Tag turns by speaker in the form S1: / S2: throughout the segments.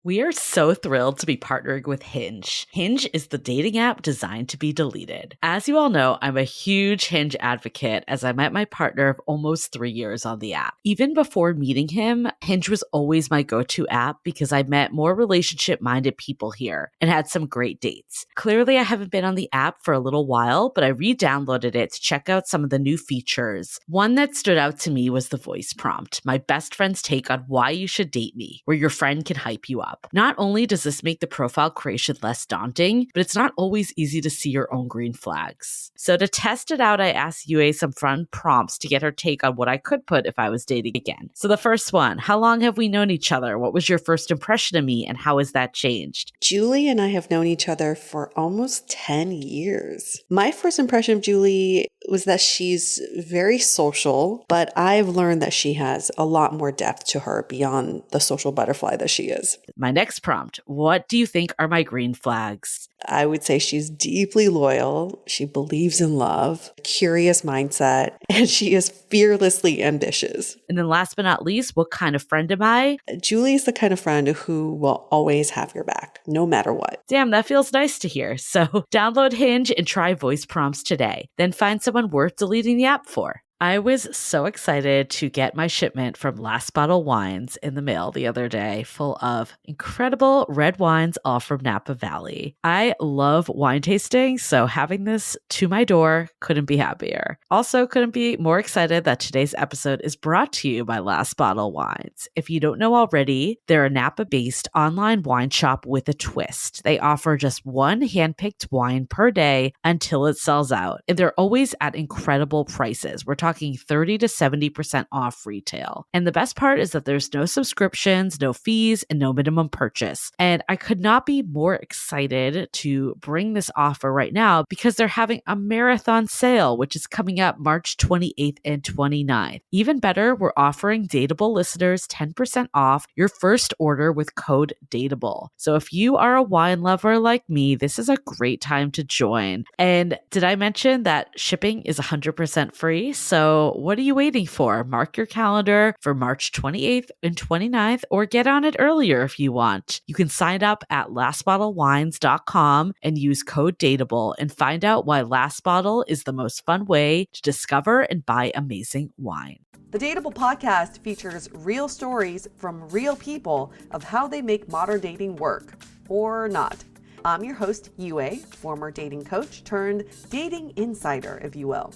S1: We are so thrilled to be partnering with Hinge. Hinge is the dating app designed to be deleted. As you all know, I'm a huge Hinge advocate as I met my partner of almost 3 years on the app. Even before meeting him, Hinge was always my go-to app because I met more relationship-minded people here and had some great dates. Clearly, I haven't been on the app for a little while, but I re-downloaded it to check out some of the new features. One that stood out to me was the voice prompt, my best friend's take on why you should date me, where your friend can hype you up. Not only does this make the profile creation less daunting, but it's not always easy to see your own green flags. So to test it out, I asked Yue some fun prompts to get her take on what I could put if I was dating again. So the first one, how long have we known each other? What was your first impression of me and how has that changed?
S2: Julie and I have known each other for almost 10 years. My first impression of Julie was that she's very social, but I've learned that she has a lot more depth to her beyond the social butterfly that she is.
S1: My next prompt, what do you think are my green flags?
S2: I would say she's deeply loyal. She believes in love, curious mindset, and she is fearlessly ambitious.
S1: And then last but not least, what kind of friend am I?
S2: Julie is the kind of friend who will always have your back, no matter what.
S1: Damn, that feels nice to hear. So download Hinge and try voice prompts today. Then find someone worth deleting the app for. I was so excited to get my shipment from Last Bottle Wines in the mail the other day, full of incredible red wines, all from Napa Valley. I love wine tasting, so having this to my door couldn't be happier. Also, couldn't be more excited that today's episode is brought to you by Last Bottle Wines. If you don't know already, they're a Napa-based online wine shop with a twist. They offer just one handpicked wine per day until it sells out, and they're always at incredible prices. We're talking 30 to 70% off retail. And the best part is that there's no subscriptions, no fees, and no minimum purchase. And I could not be more excited to bring this offer right now because they're having a marathon sale, which is coming up March 28th and 29th. Even better, we're offering Dateable listeners 10% off your first order with code DATEABLE. So if you are a wine lover like me, this is a great time to join. And did I mention that shipping is 100% free? So what are you waiting for? Mark your calendar for March 28th and 29th or get on it earlier if you want. You can sign up at lastbottlewines.com and use code DATEABLE and find out why Last Bottle is the most fun way to discover and buy amazing wine.
S3: The Dateable podcast features real stories from real people of how they make modern dating work, or not. I'm your host, Yue, former dating coach turned dating insider, if you will.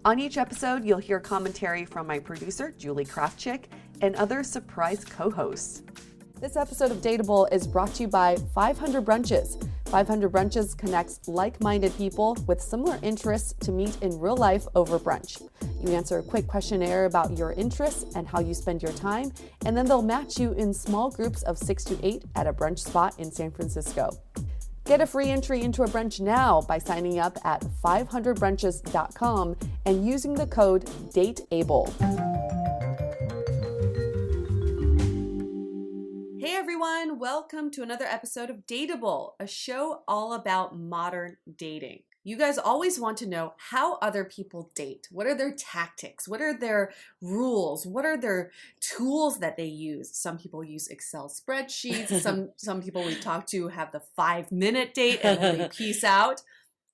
S3: On each episode, you'll hear commentary from my producer, Julie Krafchick, and other surprise co-hosts. This episode of Dateable is brought to you by 500 Brunches. 500 Brunches connects like-minded people with similar interests to meet in real life over brunch. You answer a quick questionnaire about your interests and how you spend your time, and then they'll match you in small groups of 6 to 8 at a brunch spot in San Francisco. Get a free entry into a brunch now by signing up at 500brunches.com and using the code DATEABLE. Hey everyone, welcome to another episode of Dateable, a show all about modern dating. You guys always want to know how other people date. What are their tactics? What are their rules? What are their tools that they use? Some people use Excel spreadsheets. Some people we talk to have the 5-minute date and then they peace out.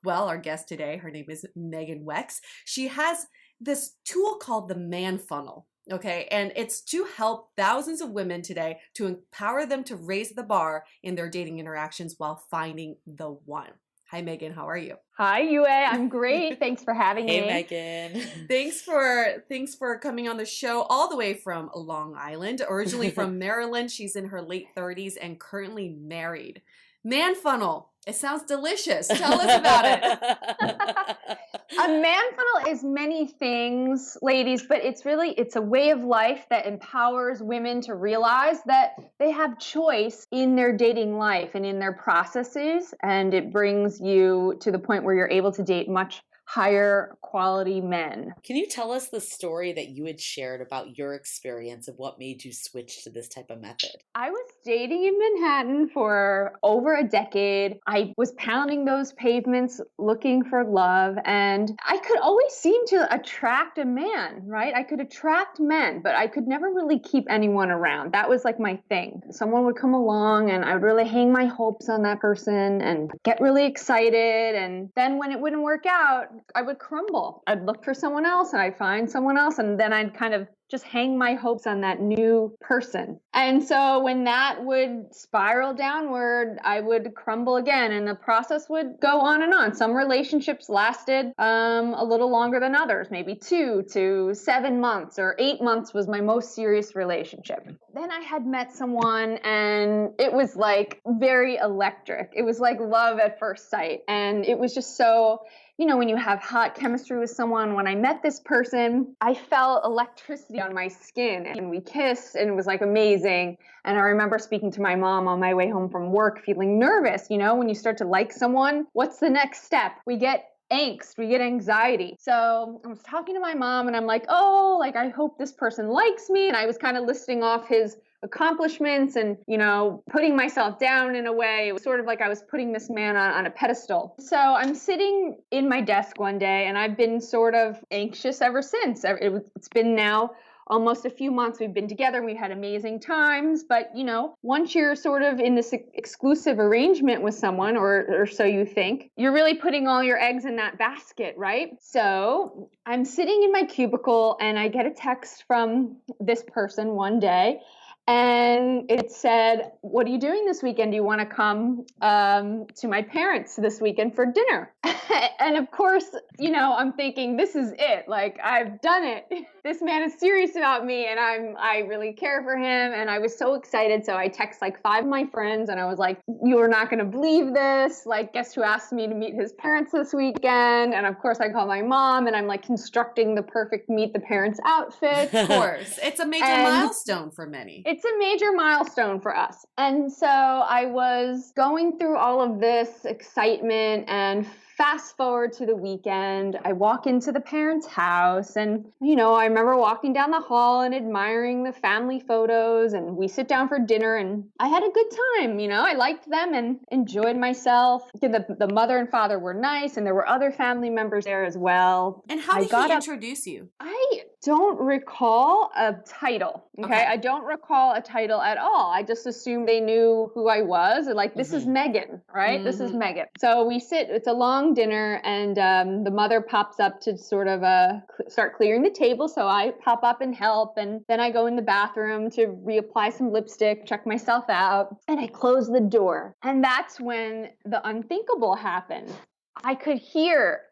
S3: Well, our guest today, her name is Weks. She has this tool called the Manfunnel. Okay, and it's to help thousands of women today to empower them to raise the bar in their dating interactions while finding the one. Hi, Megan. How are you?
S4: Hi, Yue. I'm great. Thanks for having me.
S1: Hey, Megan.
S3: Thanks for coming on the show all the way from Long Island, originally from Maryland. She's in her late 30s and currently married. Manfunnel. It sounds delicious. Tell us about it.
S4: A manfunnel is many things, ladies, but it's a way of life that empowers women to realize that they have choice in their dating life and in their processes, and it brings you to the point where you're able to date much higher quality men.
S1: Can you tell us the story that you had shared about your experience of what made you switch to this type of method?
S4: I was dating in Manhattan for over a decade. I was pounding those pavements looking for love, and I could always seem to attract a man, right? I could attract men, but I could never really keep anyone around. That was like my thing. Someone would come along and I would really hang my hopes on that person and get really excited. And then when it wouldn't work out, I would crumble. I'd look for someone else and I'd find someone else, and then I'd kind of just hang my hopes on that new person. And so when that would spiral downward, I would crumble again, and the process would go on and on. Some relationships lasted a little longer than others, maybe 2 to 7 months, or 8 months was my most serious relationship. Then I had met someone and it was like very electric. It was like love at first sight. And it was just so, when you have hot chemistry with someone, when I met this person, I felt electricity on my skin and we kissed and it was like amazing. And I remember speaking to my mom on my way home from work, feeling nervous. When you start to like someone, what's the next step? We get angst, we get anxiety. So I was talking to my mom and I'm like, I hope this person likes me. And I was kind of listing off his accomplishments and, putting myself down in a way. It was sort of like I was putting this man on a pedestal. So I'm sitting in my desk one day and I've been sort of anxious ever since. It's been now almost a few months we've been together and we had amazing times. But, once you're sort of in this exclusive arrangement with someone, or so you think, you're really putting all your eggs in that basket, right? So I'm sitting in my cubicle and I get a text from this person one day. And it said, "What are you doing this weekend? Do you want to come to my parents this weekend for dinner?" And of course, I'm thinking, this is it. Like, I've done it. This man is serious about me and I really care for him. And I was so excited. So I text like 5 of my friends and I was like, "You are not going to believe this. Like, guess who asked me to meet his parents this weekend?" And of course I call my mom and I'm like constructing the perfect meet the parents outfit.
S3: Of course. It's a major milestone for many.
S4: It's a major milestone for us. And so I was going through all of this excitement, and fast forward to the weekend, I walk into the parents' house and, I remember walking down the hall and admiring the family photos, and we sit down for dinner and I had a good time. I liked them and enjoyed myself. The mother and father were nice and there were other family members there as well.
S3: And how did he introduce you?
S4: I don't recall a title. Okay. I don't recall a title at all. I just assumed they knew who I was. Like, this is Megan, right? This is Megan. So we sit, it's a long dinner, and the mother pops up to sort of start clearing the table. So I pop up and help. And then I go in the bathroom to reapply some lipstick, check myself out, and I close the door. And that's when the unthinkable happened. I could hear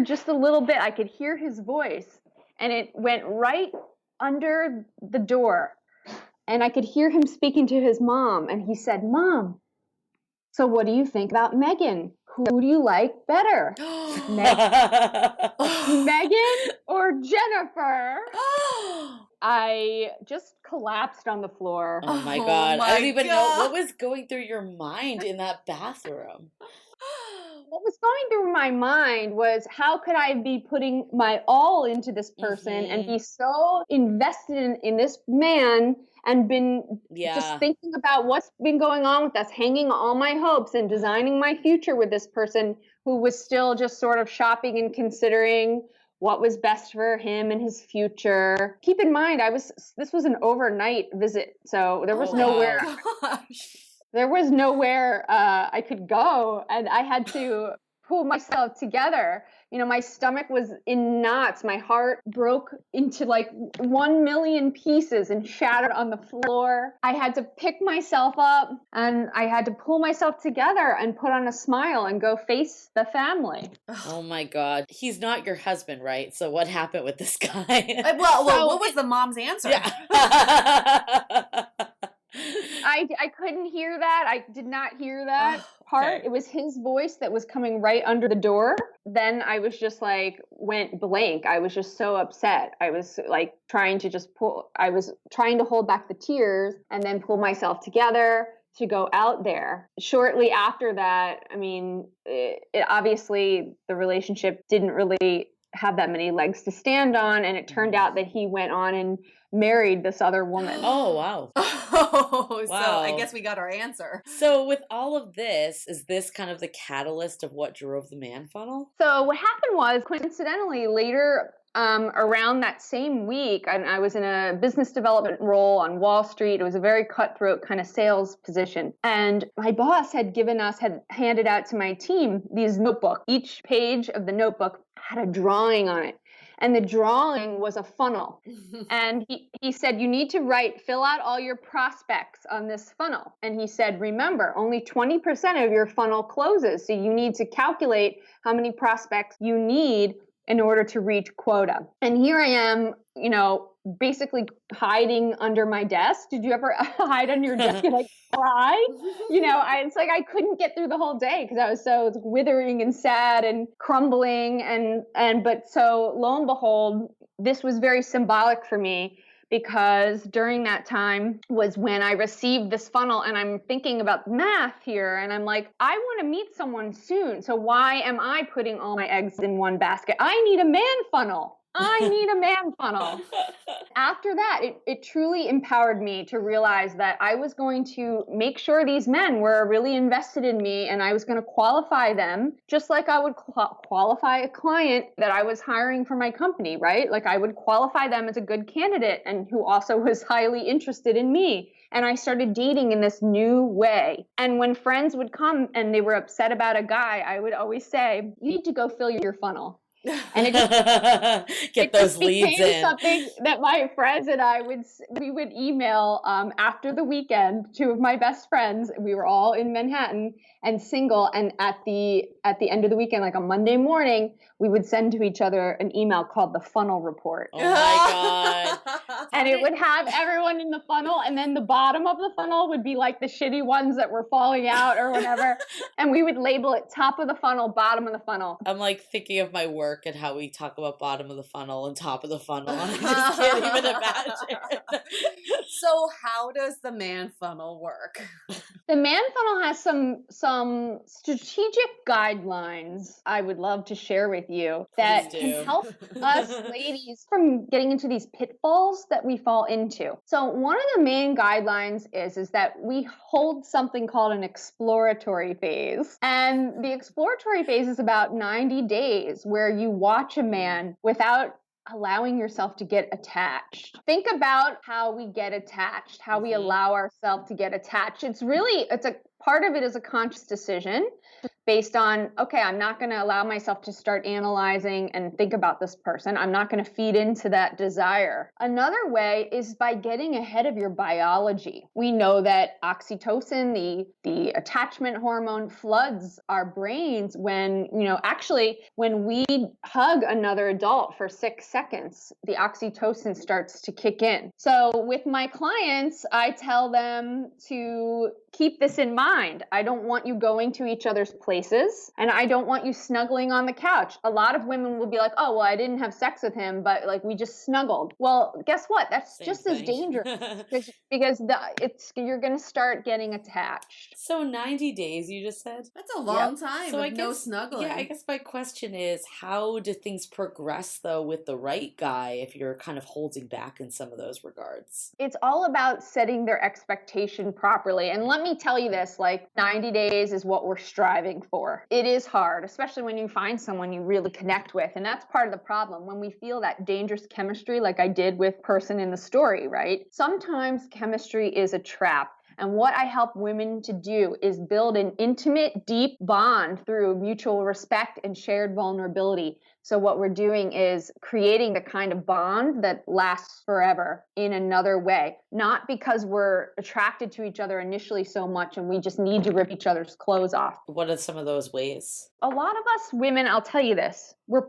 S4: just a little bit. I could hear his voice. And it went right under the door. And I could hear him speaking to his mom. And he said, "Mom, so what do you think about Megan? Who do you like better? Megan or Jennifer?" I just collapsed on the floor.
S1: Oh my God. I don't even know what was going through your mind in that bathroom.
S4: What was going through my mind was, how could I be putting my all into this person and be so invested in this man and been just thinking about what's been going on with us, hanging all my hopes and designing my future with this person who was still just sort of shopping and considering what was best for him and his future. Keep in mind, this was an overnight visit, so there was nowhere. There was nowhere I could go, and I had to pull myself together. My stomach was in knots. My heart broke into like 1 million pieces and shattered on the floor. I had to pick myself up and I had to pull myself together and put on a smile and go face the family.
S1: Oh my God. He's not your husband, right? So what happened with this guy?
S3: What was the mom's answer?
S1: Yeah.
S4: I couldn't hear that. I did not hear that part.
S1: Okay.
S4: It was his voice that was coming right under the door. Then I was just like, went blank. I was just so upset. I was like I was trying to hold back the tears and then pull myself together, to go out there. Shortly after that, I mean, it obviously the relationship didn't really have that many legs to stand on, and it turned out that he went on and married this other woman.
S1: Oh, wow.
S3: Oh, so I
S1: Wow.
S3: guess we got our answer.
S1: So with all of this, is this kind of the catalyst of what drove the man funnel?
S4: So what happened was, coincidentally, later around that same week, I was in a business development role on Wall Street. It was a very cutthroat kind of sales position. And my boss had handed out to my team these notebooks. Each page of the notebook had a drawing on it. And the drawing was a funnel. And he said, you need to fill out all your prospects on this funnel. And he said, remember, only 20% of your funnel closes. So you need to calculate how many prospects you need in order to reach quota. And here I am, basically hiding under my desk. Did you ever hide under your desk and like cry? It's like I couldn't get through the whole day because I was so withering and sad and crumbling. But so lo and behold, this was very symbolic for me, because during that time was when I received this funnel, and I'm thinking about math here, and I'm like, I want to meet someone soon. So why am I putting all my eggs in one basket? I need a man funnel. I need a man funnel. After that, it truly empowered me to realize that I was going to make sure these men were really invested in me, and I was going to qualify them just like I would qualify a client that I was hiring for my company, right? Like I would qualify them as a good candidate and who also was highly interested in me. And I started dating in this new way. And when friends would come and they were upset about a guy, I would always say, you need to go fill your funnel. And
S1: Get those leads in.
S4: Something that my friends and I we would email after the weekend. Two of my best friends, we were all in Manhattan and single, and at the end of the weekend, like on Monday morning, we would send to each other an email called the funnel report.
S1: Oh my God.
S4: And it would have everyone in the funnel, and then the bottom of the funnel would be like the shitty ones that were falling out or whatever. And we would label it top of the funnel, bottom of the funnel.
S1: I'm like thinking of my work and how we talk about bottom of the funnel and top of the funnel. I just can't even imagine.
S3: So how does the man funnel work?
S4: The man funnel has some strategic guidelines I would love to share with you that can help us ladies from getting into these pitfalls that we fall into. So one of the main guidelines is that we hold something called an exploratory phase. And the exploratory phase is about 90 days where you watch a man without allowing yourself to get attached. Think about how we get attached, how we allow ourselves to get attached. It's a part of it is a conscious decision based on, okay, I'm not going to allow myself to start analyzing and think about this person. I'm not going to feed into that desire. Another way is by getting ahead of your biology. We know that oxytocin, the attachment hormone, floods our brains when we hug another adult for 6 seconds, the oxytocin starts to kick in. So with my clients, I tell them to keep this in mind. I don't want you going to each other's places, and I don't want you snuggling on the couch. A lot of women will be like, oh, well, I didn't have sex with him, but like we just snuggled. Well, guess what? That's
S1: Same
S4: just
S1: thing.
S4: as dangerous because you're going to start getting attached.
S1: So 90 days, you just said?
S3: That's a long time
S1: So
S3: with no snuggling.
S1: Yeah, I guess my question is, how do things progress, though, with the right guy if you're kind of holding back in some of those regards?
S4: It's all about setting their expectation properly. And let me tell you this, like 90 days is what we're striving for. It is hard, especially when you find someone you really connect with. And that's part of the problem. When we feel that dangerous chemistry, like I did with person in the story, right? Sometimes chemistry is a trap. And what I help women to do is build an intimate, deep bond through mutual respect and shared vulnerability. So what we're doing is creating the kind of bond that lasts forever in another way, not because we're attracted to each other initially so much and we just need to rip each other's clothes off.
S1: What are some of those ways?
S4: A lot of us women, I'll tell you this, we're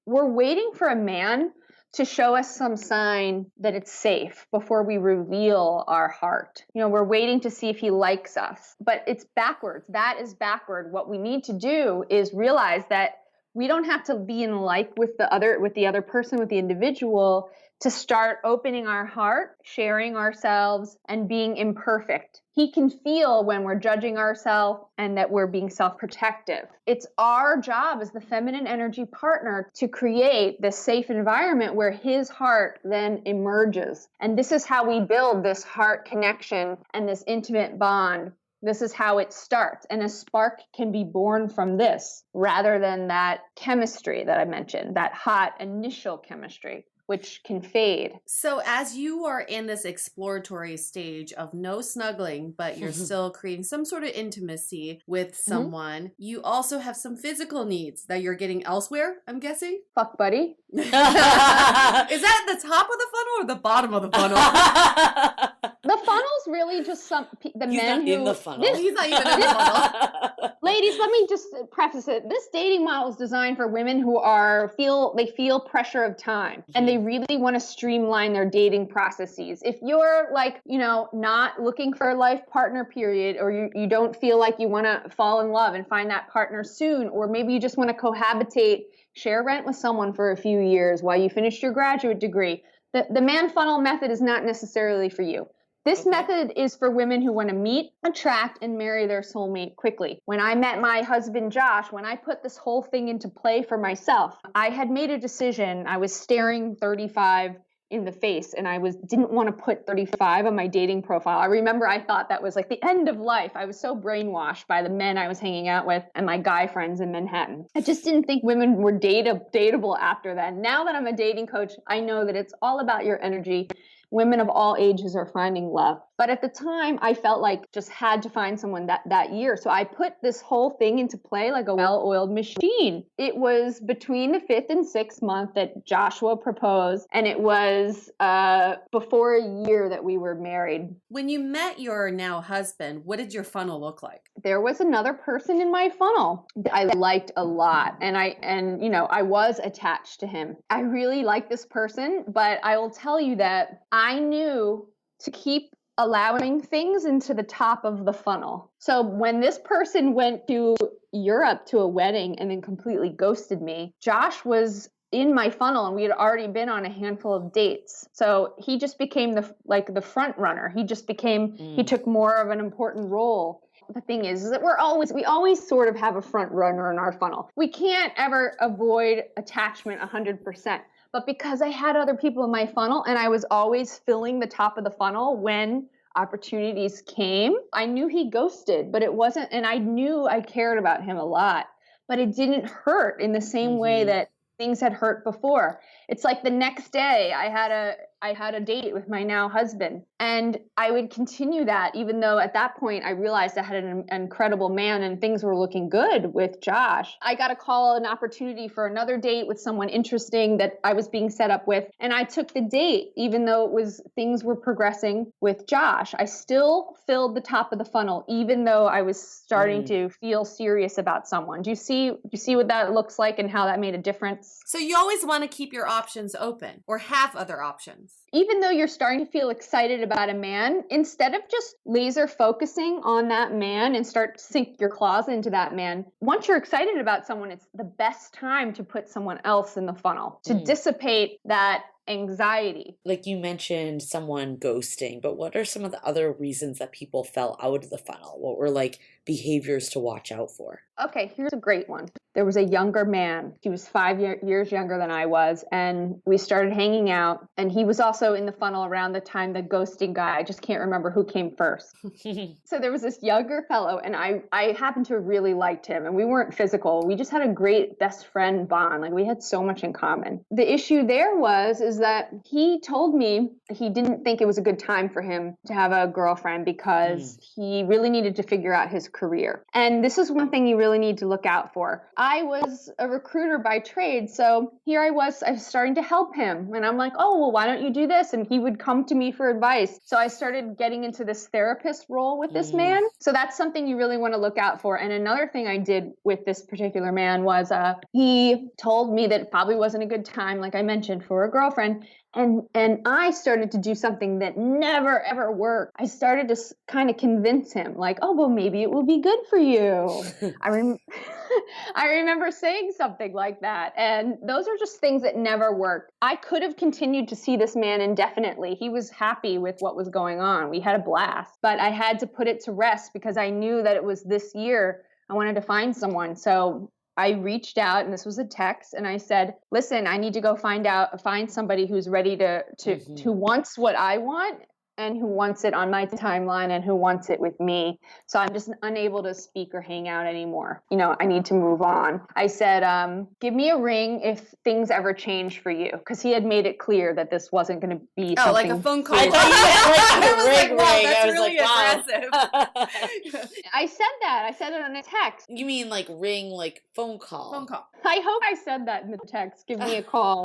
S4: waiting for a man to show us some sign that it's safe before we reveal our heart. We're waiting to see if he likes us, but it's backwards. That is backward. What we need to do is realize that we don't have to be in like with the other person, with the individual, to start opening our heart, sharing ourselves, and being imperfect. He can feel when we're judging ourselves and that we're being self-protective. It's our job as the feminine energy partner to create this safe environment where his heart then emerges. And this is how we build this heart connection and this intimate bond. This is how it starts. And a spark can be born from this rather than that chemistry that I mentioned, that hot initial chemistry, which can fade.
S5: So as you are in this exploratory stage of no snuggling, but you're still creating some sort of intimacy with someone, you also have some physical needs that you're getting elsewhere, I'm guessing?
S4: Fuck buddy.
S5: Is that the top of the funnel or the bottom of the funnel?
S4: The funnel's really just
S1: He's
S4: men
S1: not
S4: who
S1: in the funnel.
S5: He's not even in the funnel.
S4: Ladies, let me just preface it. This dating model is designed for women who feel pressure of time and they really want to streamline their dating processes. If you're like, not looking for a life partner period, or you don't feel like you want to fall in love and find that partner soon, or maybe you just want to cohabitate, share rent with someone for a few years while you finish your graduate degree, the Manfunnel method is not necessarily for you. This method is for women who want to meet, attract, and marry their soulmate quickly. When I met my husband, Josh, when I put this whole thing into play for myself, I had made a decision. I was staring 35 in the face, and I didn't want to put 35 on my dating profile. I remember I thought that was like the end of life. I was so brainwashed by the men I was hanging out with and my guy friends in Manhattan. I just didn't think women were dateable after that. Now that I'm a dating coach, I know that it's all about your energy. Women of all ages are finding love. But at the time, I felt like just had to find someone that year. So I put this whole thing into play like a well-oiled machine. It was between the 5th and 6th month that Joshua proposed, and it was before a year that we were married.
S5: When you met your now husband, what did your funnel look like?
S4: There was another person in my funnel that I liked a lot, and I was attached to him. I really liked this person, but I will tell you that I knew to keep allowing things into the top of the funnel. So when this person went to Europe to a wedding and then completely ghosted me, Josh was in my funnel and we had already been on a handful of dates. So he just became the front runner. He just became, he took more of an important role. The thing is that we always sort of have a front runner in our funnel. We can't ever avoid attachment 100%. But because I had other people in my funnel and I was always filling the top of the funnel when opportunities came, I knew he ghosted, but it wasn't, and I knew I cared about him a lot, but it didn't hurt in the same way that things had hurt before. It's like the next day I had a date with my now husband, and I would continue that even though at that point I realized I had an incredible man and things were looking good with Josh. I got a call, an opportunity for another date with someone interesting that I was being set up with, and I took the date even though things were progressing with Josh. I still filled the top of the funnel even though I was starting to feel serious about someone. Do you see what that looks like and how that made a difference?
S5: So you always want to keep your options open or have other options.
S4: Even though you're starting to feel excited about a man, instead of just laser focusing on that man and start to sink your claws into that man, once you're excited about someone, it's the best time to put someone else in the funnel to dissipate that anxiety.
S1: Like you mentioned someone ghosting, but what are some of the other reasons that people fell out of the funnel? What were like behaviors to watch out for?
S4: Okay, here's a great one. There was a younger man. He was 5 years younger than I was, and we started hanging out, and he was also in the funnel around the time the ghosting guy. I just can't remember who came first. So there was this younger fellow, and I happened to have really liked him, and we weren't physical. We just had a great best friend bond. Like, we had so much in common. The issue there is that he told me he didn't think it was a good time for him to have a girlfriend because he really needed to figure out his career. And this is one thing you really need to look out for. I was a recruiter by trade, so here I was starting to help him. And I'm like, oh, well, why don't you do this? And he would come to me for advice. So I started getting into this therapist role with this man. So that's something you really want to look out for. And another thing I did with this particular man was he told me that it probably wasn't a good time, like I mentioned, for a girlfriend. And I started to do something that never, ever worked. I started to kind of convince him, like, oh, well, maybe it will be good for you. I remember saying something like that. And those are just things that never worked. I could have continued to see this man indefinitely. He was happy with what was going on. We had a blast. But I had to put it to rest because I knew that it was this year I wanted to find someone. So I reached out, and this was a text, and I said, listen, I need to go find somebody who's ready who wants what I want and who wants it on my timeline and who wants it with me. So I'm just unable to speak or hang out anymore. I need to move on. I said, give me a ring if things ever change for you. Because he had made it clear that this wasn't going to be something.
S5: Like a phone call.
S1: I thought you meant like
S5: That's
S1: ring.
S5: really aggressive.
S4: I said that. I said it on a text.
S1: You mean like ring, like phone call?
S5: Phone call.
S4: I hope I said that in the text. Give me a call.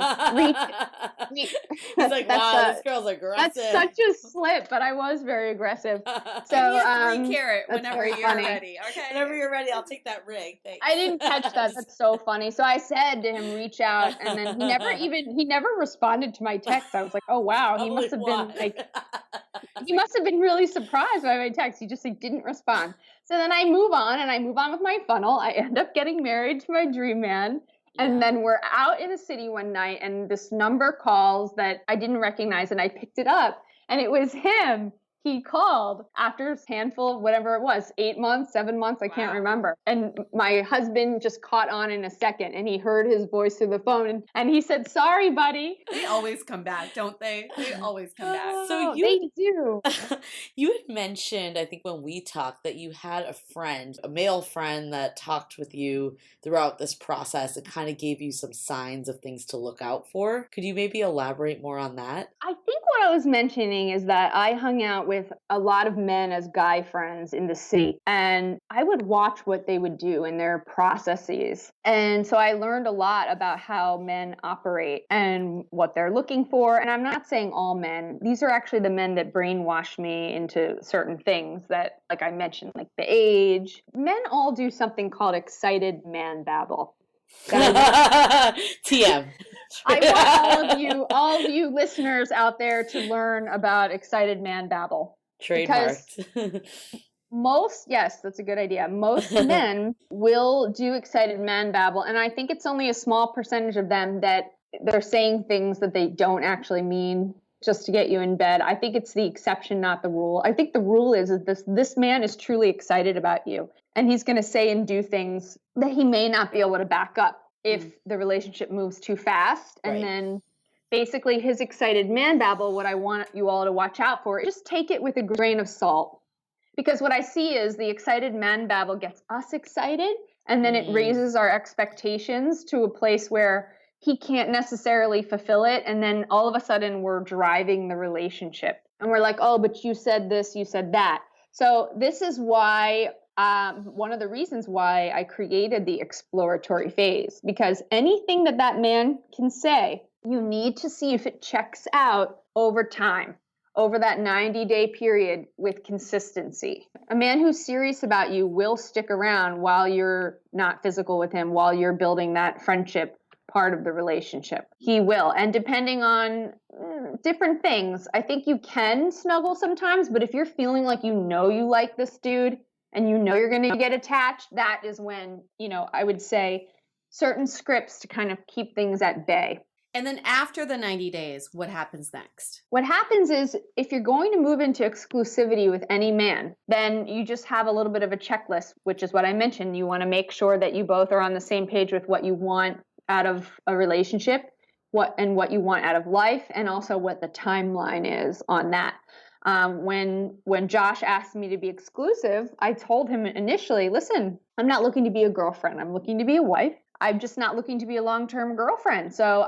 S1: He's like, wow, this girl's aggressive.
S4: That's such a slip, but I was very aggressive. So
S5: you have 3 carat whenever you're
S4: funny.
S5: ready. Okay.
S1: Whenever you're ready, I'll take that ring. Thanks.
S4: I didn't catch that. That's so funny. So I said to him, reach out, and then he never responded to my text. I was like, oh wow, he must have been really surprised by my text. He just didn't respond. So then I move on with my funnel. I end up getting married to my dream man. And then we're out in the city one night, and this number calls that I didn't recognize, and I picked it up, and it was him. He called after a handful of whatever it was, 8 months, 7 months, I can't remember. And my husband just caught on in a second, and he heard his voice through the phone, and he said, sorry, buddy.
S5: They always come back, don't they? They always come back.
S1: So
S4: they do.
S1: You had mentioned, I think when we talked, that you had a male friend that talked with you throughout this process and kind of gave you some signs of things to look out for. Could you maybe elaborate more on that?
S4: I think what I was mentioning is that I hung out with a lot of men as guy friends in the city, and I would watch what they would do in their processes. And so I learned a lot about how men operate and what they're looking for. And I'm not saying all men. These are actually the men that brainwash me into certain things that, like I mentioned, like the age. Men all do something called excited man babble.
S1: TM.
S4: I want all of you listeners out there to learn about excited man babble.
S1: Trademarked.
S4: Yes, that's a good idea. Most men will do excited man babble, and I think it's only a small percentage of them that they're saying things that they don't actually mean just to get you in bed. I think it's the exception, not the rule. I think the rule is that this man is truly excited about you, and he's going to say and do things that he may not be able to back up if the relationship moves too fast. And then basically his excited man babble, what I want you all to watch out for, just take it with a grain of salt. Because what I see is the excited man babble gets us excited, and then it raises our expectations to a place where he can't necessarily fulfill it. And then all of a sudden we're driving the relationship. And we're like, oh, but you said this, you said that. So this is why one of the reasons why I created the exploratory phase, because anything that man can say, you need to see if it checks out over time, over that 90-day period with consistency. A man who's serious about you will stick around while you're not physical with him, while you're building that friendship part of the relationship. He will. And depending on different things, I think you can snuggle sometimes, but if you're feeling like you like this dude, and you're going to get attached, that is when, I would say certain scripts to kind of keep things at bay.
S5: And then after the 90 days, what happens next?
S4: What happens is if you're going to move into exclusivity with any man, then you just have a little bit of a checklist, which is what I mentioned. You want to make sure that you both are on the same page with what you want out of a relationship, what you want out of life, and also what the timeline is on that. When Josh asked me to be exclusive, I told him initially, listen, I'm not looking to be a girlfriend. I'm looking to be a wife. I'm just not looking to be a long-term girlfriend. So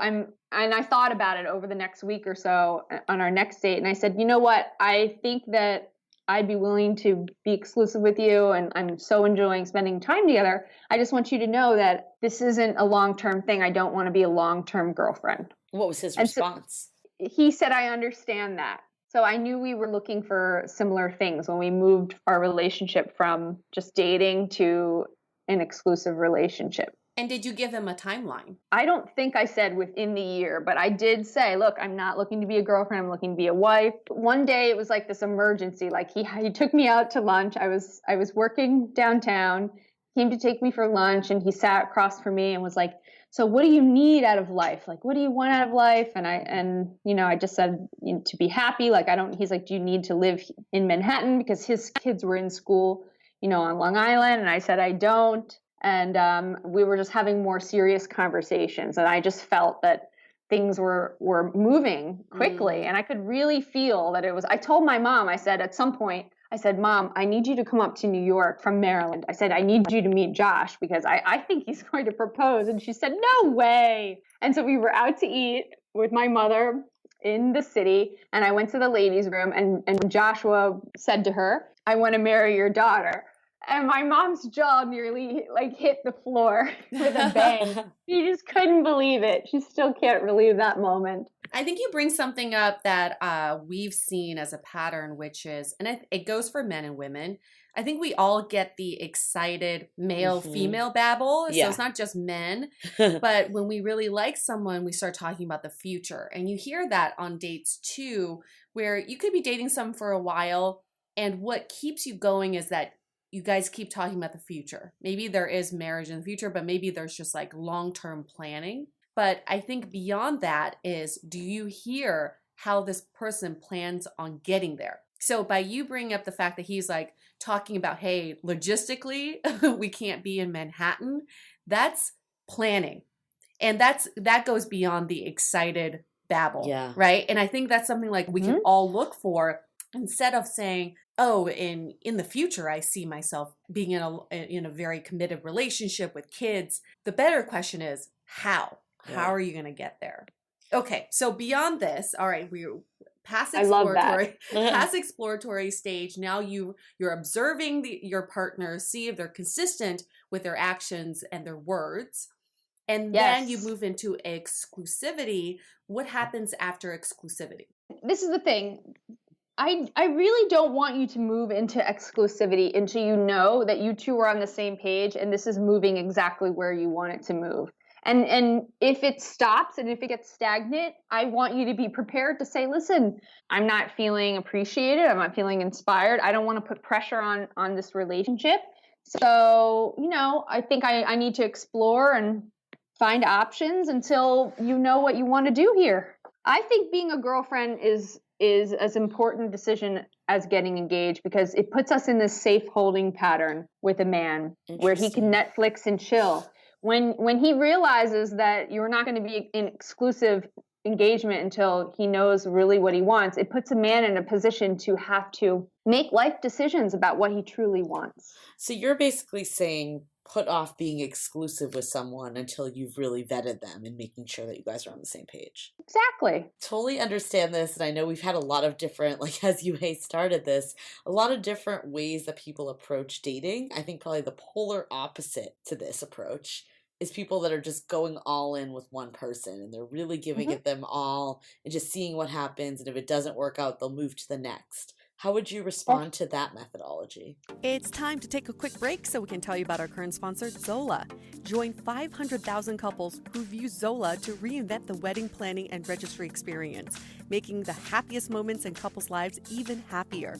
S4: I thought about it over the next week or so on our next date. And I said, you know what? I think that I'd be willing to be exclusive with you. And I'm so enjoying spending time together. I just want you to know that this isn't a long-term thing. I don't want to be a long-term girlfriend.
S1: What was his response?
S4: So he said, I understand that. So I knew we were looking for similar things when we moved our relationship from just dating to an exclusive relationship.
S5: And did you give him a timeline?
S4: I don't think I said within the year, but I did say, look, I'm not looking to be a girlfriend. I'm looking to be a wife. One day it was like this emergency. Like he took me out to lunch. I was working downtown. came to take me for lunch, and he sat across from me and was like, so what do you need out of life? Like, what do you want out of life? And I just said, to be happy. Like, he's like, do you need to live in Manhattan? Because his kids were in school, on Long Island. And I said, I don't. And we were just having more serious conversations. And I just felt that things were moving quickly. And I could really feel that I told my mom, I said, at some point, I said, Mom, I need you to come up to New York from Maryland. I said, I need you to meet Josh because I think he's going to propose. And she said, no way. And so we were out to eat with my mother in the city. And I went to the ladies' room, and Joshua said to her, I want to marry your daughter. And my mom's jaw nearly hit the floor with a bang. She just couldn't believe it. She still can't relive that moment.
S5: I think you bring something up that we've seen as a pattern, which is, and it goes for men and women. I think we all get the excited male-female babble. Yeah. So it's not just men. But when we really like someone, we start talking about the future. And you hear that on dates too, where you could be dating someone for a while, and what keeps you going is that you guys keep talking about the future. Maybe there is marriage in the future, but maybe there's just long-term planning. But I think beyond that is, do you hear how this person plans on getting there? So by you bringing up the fact that he's talking about, hey, logistically, we can't be in Manhattan, that's planning. And that goes beyond the excited babble, right? And I think that's something we can all look for, instead of saying, oh, in the future, I see myself being in a very committed relationship with kids. The better question is, how? How are you going to get there? Okay, so beyond this, all right, we're past exploratory stage. Now you're observing your partner, see if they're consistent with their actions and their words. And then you move into exclusivity. What happens after exclusivity?
S4: This is the thing. I really don't want you to move into exclusivity until you know that you two are on the same page and this is moving exactly where you want it to move. And if it stops and if it gets stagnant, I want you to be prepared to say, listen, I'm not feeling appreciated. I'm not feeling inspired. I don't want to put pressure on this relationship. So, I think I need to explore and find options until you know what you want to do here. I think being a girlfriend is as important decision as getting engaged, because it puts us in this safe holding pattern with a man where he can Netflix and chill. When he realizes that you're not going to be in exclusive engagement until he knows really what he wants, it puts a man in a position to have to make life decisions about what he truly wants.
S1: So you're basically saying put off being exclusive with someone until you've really vetted them and making sure that you guys are on the same page.
S4: Exactly.
S1: Totally understand this. And I know we've had a lot of different, as you started this, a lot of different ways that people approach dating. I think probably the polar opposite to this approach is people that are just going all in with one person and they're really giving it them all and just seeing what happens. And if it doesn't work out, they'll move to the next. How would you respond to that methodology?
S3: It's time to take a quick break so we can tell you about our current sponsor, Zola. Join 500,000 couples who've used Zola to reinvent the wedding planning and registry experience, making the happiest moments in couples' lives even happier.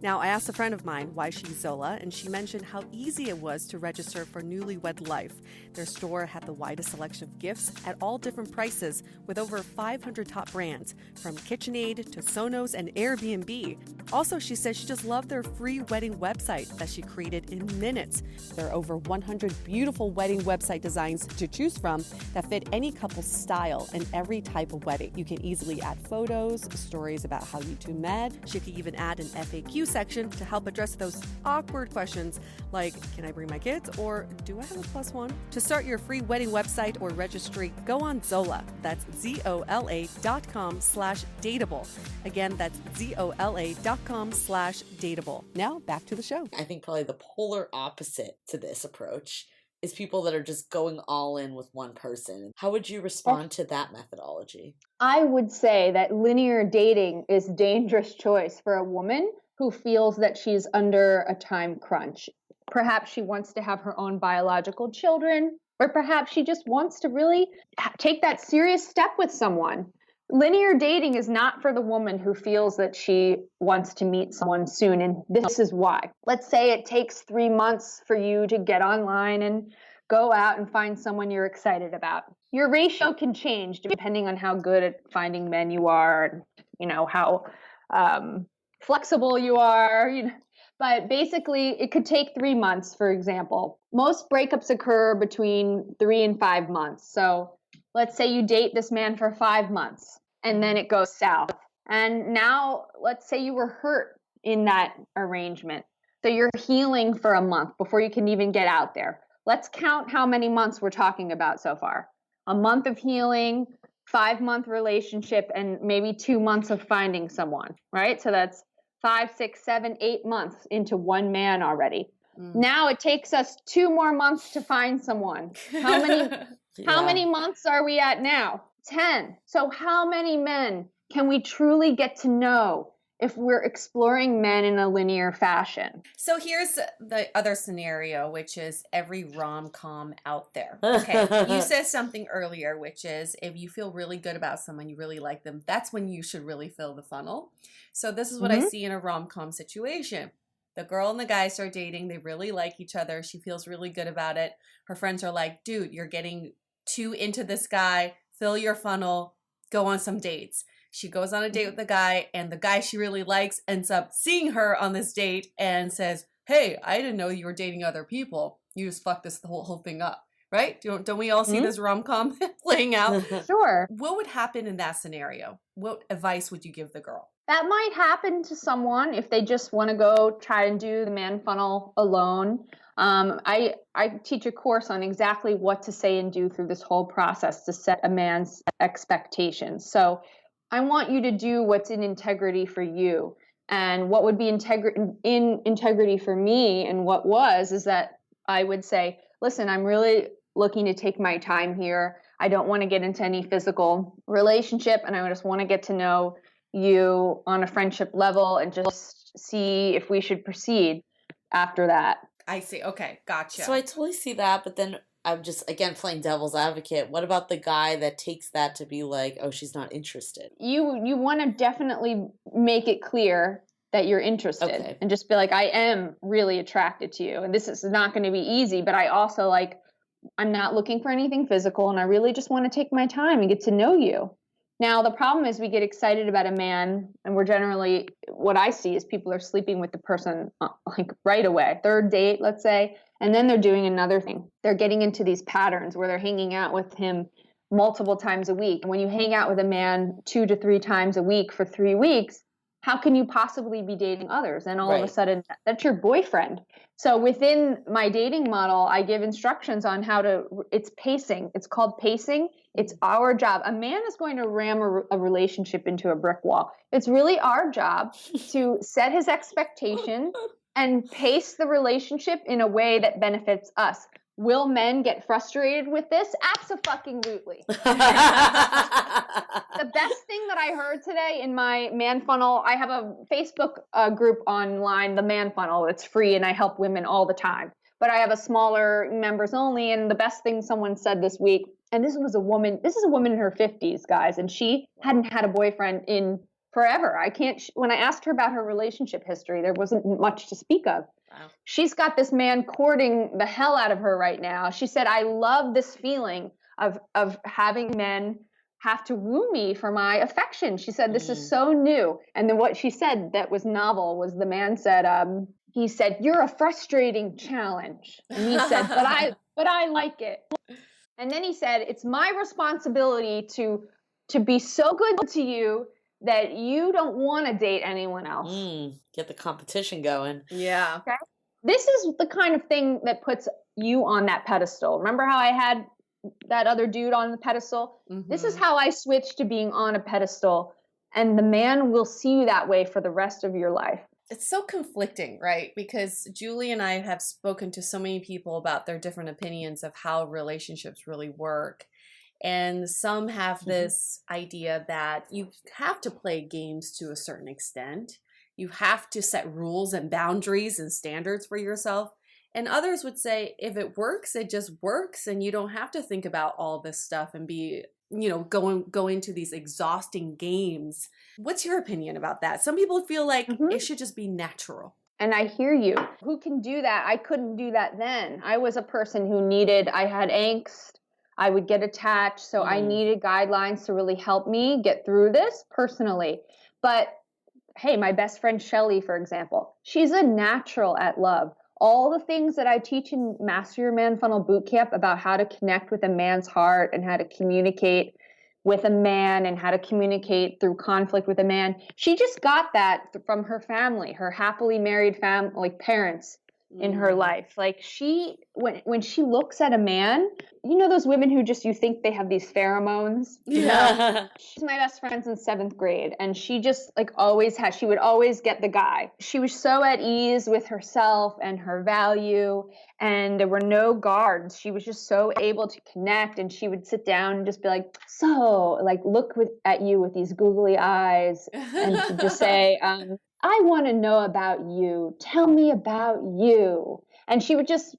S3: Now, I asked a friend of mine why she used Zola, and she mentioned how easy it was to register for newlywed life. Their store had the widest selection of gifts at all different prices, with over 500 top brands, from KitchenAid to Sonos and Airbnb. Also, she said she just loved their free wedding website that she created in minutes. There are over 100 beautiful wedding website designs to choose from that fit any couple's style and every type of wedding. You can easily add photos, stories about how you two met. She could even add an FAQ section to help address those awkward questions like, can I bring my kids, or do I have a plus one? To start your free wedding website or registry, go on Zola. That's ZOLA.com/dateable. Again, that's ZOLA.com/dateable. Now back to the show.
S1: I think probably the polar opposite to this approach is people that are just going all in with one person. How would you respond to that methodology?
S4: I would say that linear dating is a dangerous choice for a woman who feels that she's under a time crunch. Perhaps she wants to have her own biological children, or perhaps she just wants to really take that serious step with someone. Linear dating is not for the woman who feels that she wants to meet someone soon. And this is why. Let's say it takes 3 months for you to get online and go out and find someone you're excited about. Your ratio can change depending on how good at finding men you are and, how flexible you are. But basically, it could take 3 months, for example. Most breakups occur between 3 and 5 months. So let's say you date this man for 5 months and then it goes south. And now let's say you were hurt in that arrangement. So you're healing for a month before you can even get out there. Let's count how many months we're talking about so far. A month of healing, 5-month relationship, and maybe 2 months of finding someone, right? So that's 5, 6, 7, 8 months into one man already. Now it takes us 2 more months to find someone. How many months are we at now? 10. So how many men can we truly get to know if we're exploring men in a linear fashion?
S5: So here's the other scenario, which is every rom-com out there. Okay, you said something earlier, which is if you feel really good about someone, you really like them, that's when you should really fill the funnel. So this is what I see in a rom-com situation. The girl and the guy start dating. They really like each other. She feels really good about it. Her friends are like, dude, you're getting too into this guy. Fill your funnel. Go on some dates. She goes on a date with the guy, and the guy she really likes ends up seeing her on this date and says, hey, I didn't know you were dating other people. You just fucked the whole thing up. Right? Don't we all see this rom-com playing out?
S4: Sure.
S5: What would happen in that scenario? What advice would you give the girl?
S4: That might happen to someone if they just want to go try and do the man funnel alone. I teach a course on exactly what to say and do through this whole process to set a man's expectations. So I want you to do what's in integrity for you. And what would be in integrity for me and what is that I would say, listen, I'm really looking to take my time here. I don't want to get into any physical relationship, and I just want to get to know you on a friendship level and just see if we should proceed after that.
S5: I see. Okay, gotcha.
S1: So I totally see that, but then I'm just, again, playing devil's advocate. What about the guy that takes that to be like, oh, she's not interested?
S4: You want to definitely make it clear that you're interested and just be like, I am really attracted to you. And this is not going to be easy, but I also I'm not looking for anything physical, and I really just want to take my time and get to know you. Now, the problem is we get excited about a man, and we're generally, what I see is people are sleeping with the person right away, 3rd date, let's say, and then they're doing another thing. They're getting into these patterns where they're hanging out with him multiple times a week. And when you hang out with a man 2 to 3 times a week for 3 weeks, how can you possibly be dating others? And all of a sudden, that's your boyfriend. So within my dating model, I give instructions on it's pacing. It's called pacing. It's our job. A man is going to ram a relationship into a brick wall. It's really our job to set his expectation and pace the relationship in a way that benefits us. Will men get frustrated with this? Abso-fucking-lutely. The best thing that I heard today in my Man Funnel, I have a Facebook group online, the Man Funnel. It's free, and I help women all the time. But I have a smaller members only, and the best thing someone said this week, and this is a woman in her 50s, guys, and she hadn't had a boyfriend in forever. When I asked her about her relationship history, there wasn't much to speak of. Wow. She's got this man courting the hell out of her right now. She said, I love this feeling of having men have to woo me for my affection. She said, this is so new. And then what she said that was novel was the man said, he said, you're a frustrating challenge. And he said, but I like it. And then he said, it's my responsibility to be so good to you that you don't want to date anyone else.
S1: Get the competition going.
S5: Yeah.
S4: Okay? This is the kind of thing that puts you on that pedestal. Remember how I had that other dude on the pedestal? Mm-hmm. This is how I switched to being on a pedestal. And the man will see you that way for the rest of your life.
S5: It's so conflicting, right? Because Julie and I have spoken to so many people about their different opinions of how relationships really work. And some have this idea that you have to play games to a certain extent. You have to set rules and boundaries and standards for yourself. And others would say, if it works, it just works. And you don't have to think about all this stuff and be go into these exhausting games. What's your opinion about that? Some people feel like it should just be natural.
S4: And I hear you. Who can do that? I couldn't do that then. I was a person who I had angst. I would get attached. So I needed guidelines to really help me get through this personally. But hey, my best friend Shelly, for example, she's a natural at love. All the things that I teach in Master Your Manfunnel Bootcamp about how to connect with a man's heart and how to communicate with a man and how to communicate through conflict with a man. She just got that from her family, her happily married family, like parents in her life. Like when she looks at a man, those women who just, you think they have these pheromones.
S5: Yeah.
S4: She's my best friend since 7th grade. And she just she would always get the guy. She was so at ease with herself and her value. And there were no guards. She was just so able to connect. And she would sit down and just be like, look at you with these googly eyes. And she'd just say, I want to know about you. Tell me about you. And she would just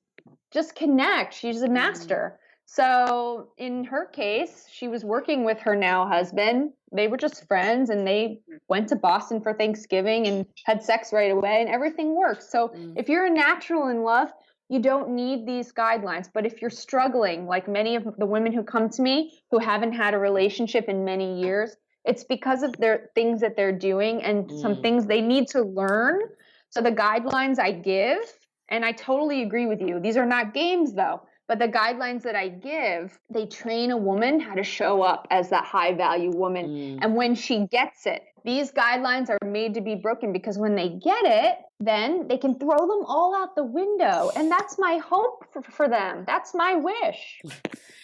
S4: connect. She's a master. So in her case, she was working with her now husband. They were just friends and they went to Boston for Thanksgiving and had sex right away and everything works. So if you're a natural in love, you don't need these guidelines. But if you're struggling, like many of the women who come to me who haven't had a relationship in many years, it's because of their things that they're doing and some things they need to learn. So the guidelines I give, and I totally agree with you. These are not games though, but the guidelines that I give, they train a woman how to show up as that high value woman. And when she gets it, these guidelines are made to be broken because when they get it, then they can throw them all out the window. And that's my hope for them. That's my wish.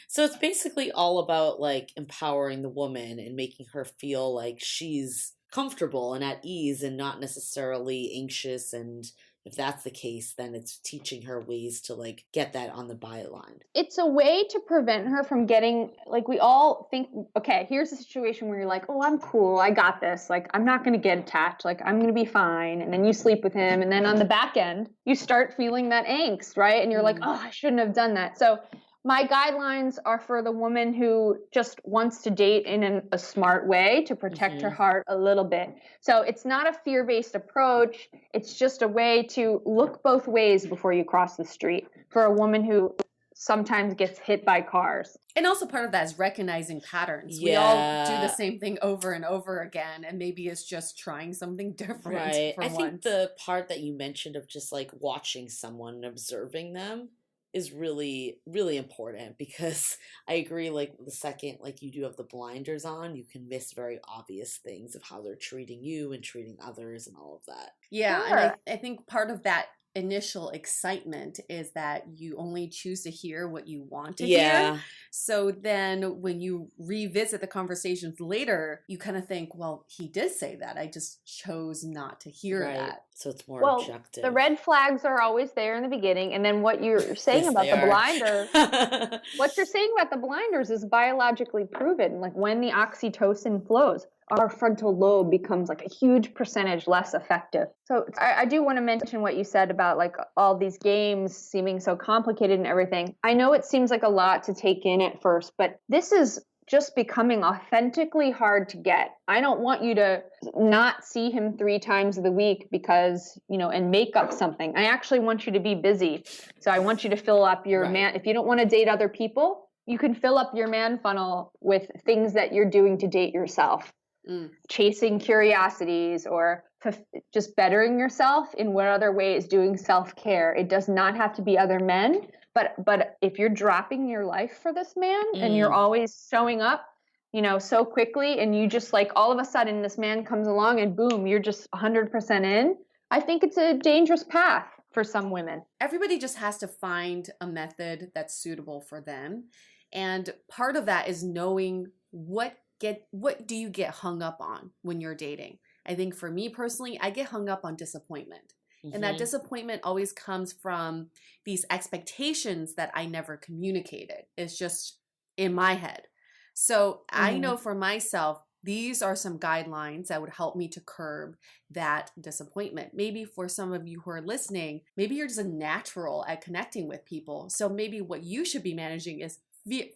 S1: So it's basically all about like empowering the woman and making her feel like she's comfortable and at ease and not necessarily anxious. And if that's the case, then it's teaching her ways to like get that on the byline.
S4: It's a way to prevent her from getting, like, we all think, okay, here's a situation where you're like, oh, I'm cool, I got this, like, I'm not going to get attached, like, I'm going to be fine. And then you sleep with him. And then on the back end, you start feeling that angst, right? And you're like, oh, I shouldn't have done that. So my guidelines are for the woman who just wants to date in a smart way to protect her heart a little bit. So it's not a fear-based approach. It's just a way to look both ways before you cross the street for a woman who sometimes gets hit by cars.
S5: And also part of that is recognizing patterns. We all do the same thing over and over again, and maybe it's just trying something different.
S1: Right.
S5: For
S1: I
S5: once.
S1: think the part that you mentioned of just like watching someone and observing them is really, really important, because I agree, like the second like you do have the blinders on, you can miss very obvious things of how they're treating you and treating others and all of that.
S5: Yeah,
S4: Sure.
S5: and I think part of that initial excitement is that you only choose to hear what you want to hear. So then when you revisit the conversations later, you kind of think, well, he did say that. I just chose not to hear that.
S1: So it's more objective.
S4: The red flags are always there in the beginning. And then what you're saying about the blinders, what you're saying about the blinders is biologically proven. Like when the oxytocin flows, our frontal lobe becomes like a huge percentage less effective. So I do want to mention what you said about like all these games seeming so complicated and everything. I know it seems like a lot to take in at first, but this is just becoming authentically hard to get. I don't want you to not see him 3 times a week because, and make up something. I actually want you to be busy. So I want you to fill up your man. If you don't want to date other people, you can fill up your man funnel with things that you're doing to date yourself. Chasing curiosities or just bettering yourself in what other ways, doing self-care. It does not have to be other men, but if you're dropping your life for this man and you're always showing up, so quickly, and you just like all of a sudden this man comes along and boom, you're just 100% in, I think it's a dangerous path for some women.
S5: Everybody just has to find a method that's suitable for them. And part of that is knowing what do you get hung up on when you're dating. I think for me personally, I get hung up on disappointment. And that disappointment always comes from these expectations that I never communicated. It's just in my head. So I know for myself, these are some guidelines that would help me to curb that disappointment. Maybe for some of you who are listening, maybe you're just a natural at connecting with people. So maybe what you should be managing is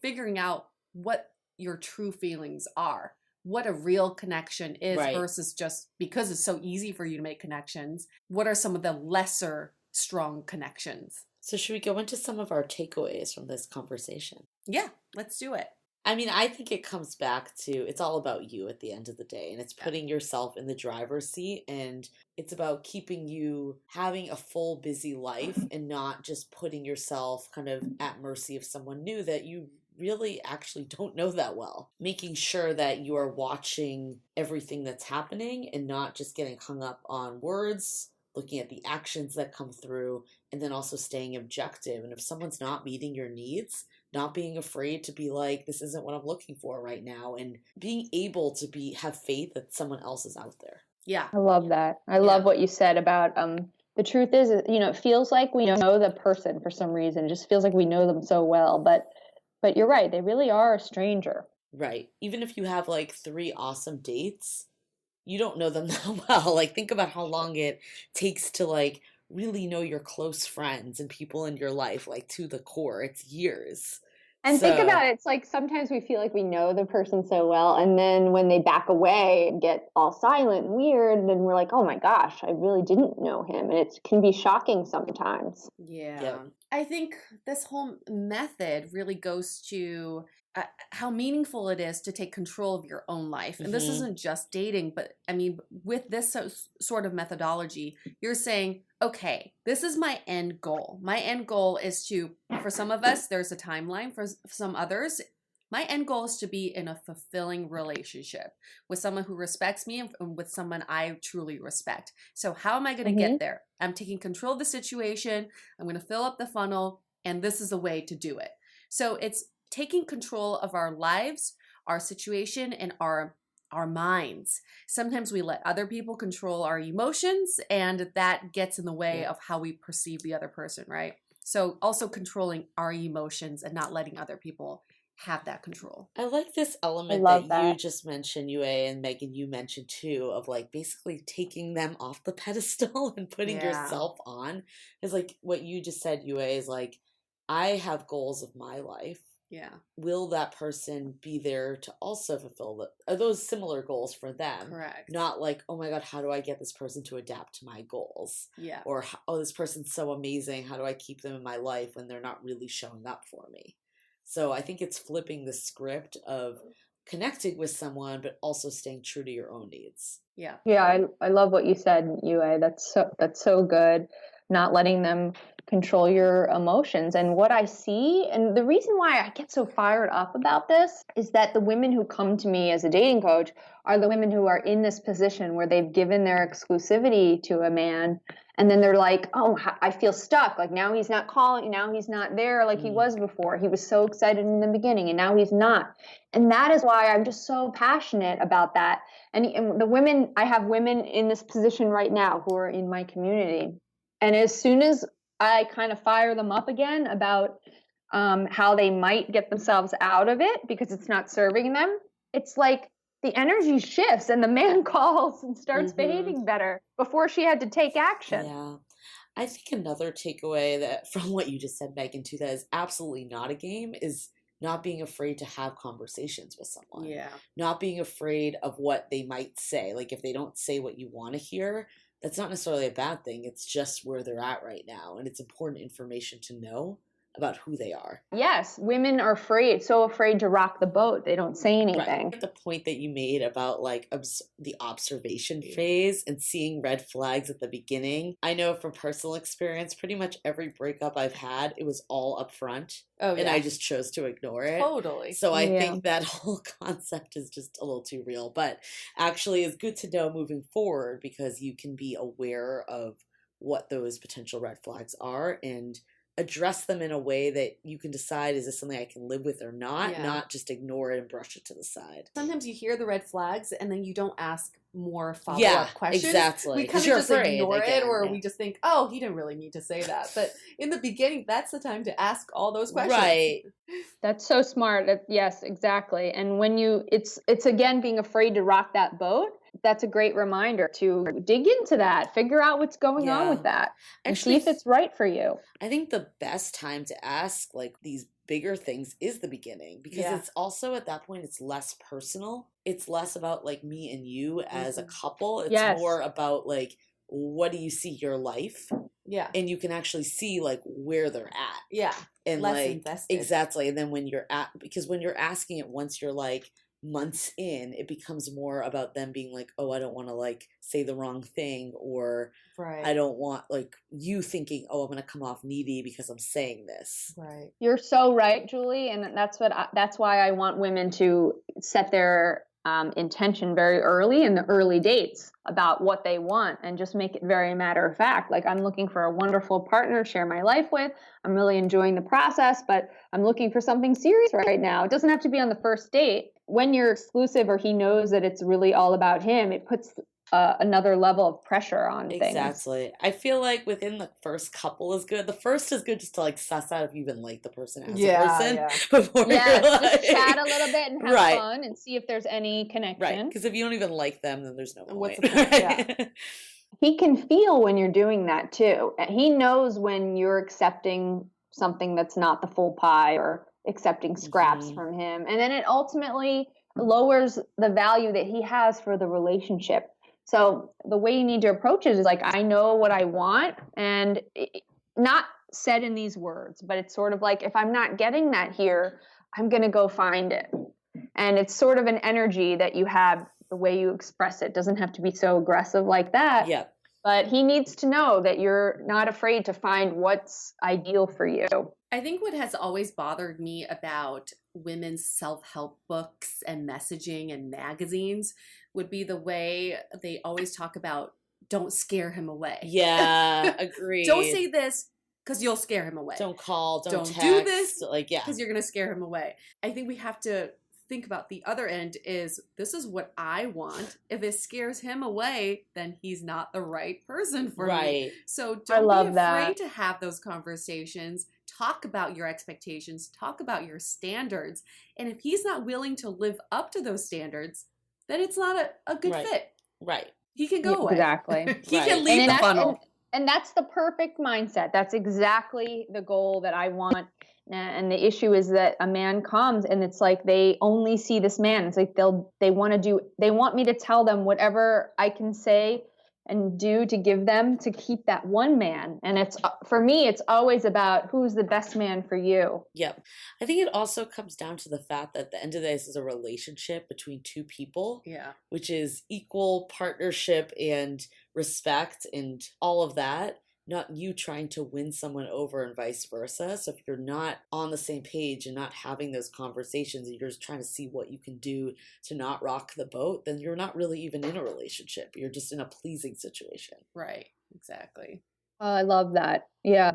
S5: figuring out what your true feelings are, what a real connection is versus just because it's so easy for you to make connections. What are some of the lesser strong connections?
S1: So should we go into some of our takeaways from this conversation?
S5: Yeah, let's do it.
S1: I mean, I think it comes back to, it's all about you at the end of the day, and it's putting yourself in the driver's seat, and it's about keeping you having a full, busy life and not just putting yourself kind of at mercy of someone new that you really actually don't know that well. Making sure that you are watching everything that's happening and not just getting hung up on words, looking at the actions that come through, and then also staying objective. And if someone's not meeting your needs, not being afraid to be like, this isn't what I'm looking for right now, and being able to have faith that someone else is out there.
S5: Yeah.
S4: I love that. I love what you said about the truth is, it feels like we know the person for some reason. It just feels like we know them so well, but you're right, they really are a stranger.
S1: Right. Even if you have like 3 awesome dates, you don't know them that well. Like, think about how long it takes to like really know your close friends and people in your life, like to the core. It's years.
S4: And think about it, it's like sometimes we feel like we know the person so well, and then when they back away and get all silent and weird, then we're like, oh my gosh, I really didn't know him. And it can be shocking sometimes.
S5: Yeah. I think this whole method really goes to how meaningful it is to take control of your own life. And this isn't just dating, but I mean, with this sort of methodology, you're saying, okay, this is my end goal. My end goal is to, for some of us, there's a timeline. For some others, my end goal is to be in a fulfilling relationship with someone who respects me and with someone I truly respect. So how am I going to get there? I'm taking control of the situation. I'm going to fill up the funnel, and this is the way to do it. So it's taking control of our lives, our situation, and our minds. Sometimes we let other people control our emotions, and that gets in the way of how we perceive the other person, right? So also controlling our emotions and not letting other people have that control.
S1: I like this element that you just mentioned, Yue, and Megan, you mentioned too, of like basically taking them off the pedestal and putting yourself on. Because like what you just said, Yue, is like, I have goals of my life.
S5: Yeah.
S1: Will that person be there to also fulfill those similar goals for them?
S5: Correct.
S1: Not like, oh my God, how do I get this person to adapt to my goals?
S5: Yeah.
S1: Or, oh, this person's so amazing. How do I keep them in my life when they're not really showing up for me? So I think it's flipping the script of connecting with someone, but also staying true to your own needs.
S5: Yeah.
S4: Yeah, I love what you said, Yue. That's so good. Not letting them control your emotions. And what I see, and the reason why I get so fired up about this is that the women who come to me as a dating coach are the women who are in this position where they've given their exclusivity to a man, and then they're like, oh, I feel stuck. Like now he's not calling, now he's not there like he was before. He was so excited in the beginning and now he's not. And that is why I'm just so passionate about that. And the women, I have women in this position right now who are in my community. And as soon as I kind of fire them up again about how they might get themselves out of it because it's not serving them, it's like the energy shifts and the man calls and starts behaving better before she had to take action.
S1: Yeah. I think another takeaway that from what you just said, Megan, too, that is absolutely not a game is not being afraid to have conversations with someone.
S5: Yeah.
S1: Not being afraid of what they might say. Like if they don't say what you want to hear, that's not necessarily a bad thing. It's just where they're at right now. And it's important information to know about who they are.
S4: Yes, women are so afraid to rock the boat. They don't say anything.
S1: Right. The point that you made about like the observation phase and seeing red flags at the beginning. I know from personal experience, pretty much every breakup I've had, it was all up front.
S5: Oh, yeah.
S1: And I just chose to ignore it.
S5: Totally.
S1: So I think that whole concept is just a little too real. But actually it's good to know moving forward because you can be aware of what those potential red flags are and address them in a way that you can decide, is this something I can live with or not, not just ignore it and brush it to the side.
S5: Sometimes you hear the red flags and then you don't ask more follow-up questions.
S1: Exactly.
S5: We kind of just ignore it or we just think, oh, he didn't really need to say that. But in the beginning, that's the time to ask all those questions.
S1: Right.
S4: That's so smart. Yes, exactly. And when it's again being afraid to rock that boat. that's a great reminder to dig into that, figure out what's going on with that, and see if it's right for you.
S1: I think the best time to ask like these bigger things is the beginning, because it's also at that point it's less personal. It's less about like me and you as a couple. It's more about like, what do you see your life? Yeah. And you can actually see like where they're at. Yeah. And less like invested. Exactly. And then when you're because when you're asking it once you're like months in, it becomes more about them being like, oh, I don't want to like say the wrong thing, or I don't want like you thinking, oh, I'm going to come off needy because I'm saying this. Right.
S4: You're so right, Julie. And that's why I want women to set their intention very early in the early dates about what they want, and just make it very matter of fact. Like, I'm looking for a wonderful partner to share my life with. I'm really enjoying the process, but I'm looking for something serious right now. It doesn't have to be on the first date. When you're exclusive, or he knows that it's really all about him, it puts another level of pressure on things.
S1: Exactly. I feel like within the first couple is good. The first is good just to like suss out if you even like the person as a person. Before
S4: just chat a little bit and have fun and see if there's any connection.
S1: Right. Because if you don't even like them, then there's no point.
S4: What's the point? He can feel when you're doing that too. He knows when you're accepting something that's not the full pie, or accepting scraps from him. And then it ultimately lowers the value that he has for the relationship. So the way you need to approach it is like, I know what I want, and not said in these words, but it's sort of like, if I'm not getting that here, I'm going to go find it. And it's sort of an energy that you have, the way you express it. Doesn't have to be so aggressive like that. Yeah. But he needs to know that you're not afraid to find what's ideal for you.
S5: I think what has always bothered me about women's self-help books and messaging and magazines would be the way they always talk about, don't scare him away.
S1: Yeah, agree.
S5: Don't say this because you'll scare him away.
S1: Don't call, don't text.
S5: Do this
S1: because
S5: you're going to scare him away. I think we have to think about the other end is, this is what I want. If it scares him away, then he's not the right person for me. So don't be afraid to have those conversations. Talk about your expectations. Talk about your standards. And if he's not willing to live up to those standards, then it's not a good fit. Right. He can go away.
S4: Exactly.
S5: He can leave the funnel.
S4: And that's the perfect mindset. That's exactly the goal that I want. And the issue is that a man comes and it's like they only see this man. It's like they want me to tell them whatever I can say and do to give them to keep that one man. And it's, for me, it's always about who's the best man for you.
S1: Yep. I think it also comes down to the fact that at the end of the day, this is a relationship between two people. Yeah. Which is equal partnership and respect and all of that. Not you trying to win someone over and vice versa. So if you're not on the same page and not having those conversations, and you're just trying to see what you can do to not rock the boat, then you're not really even in a relationship. You're just in a pleasing situation.
S5: Right. Exactly.
S4: I love that. Yeah.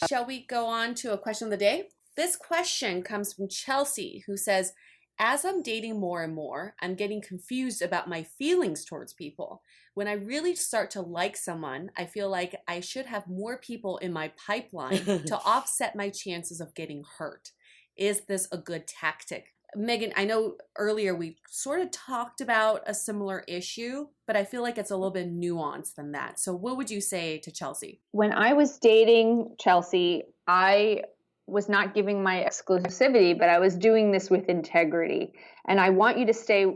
S5: Shall we go on to a question of the day? This question comes from Chelsea, who says, as I'm dating more and more, I'm getting confused about my feelings towards people. When I really start to like someone, I feel like I should have more people in my pipeline to offset my chances of getting hurt. Is this a good tactic? Megan, I know earlier we sort of talked about a similar issue, but I feel like it's a little bit nuanced than that. So what would you say to Chelsea?
S4: When I was dating Chelsea, I was not giving my exclusivity, but I was doing this with integrity. And I want you to stay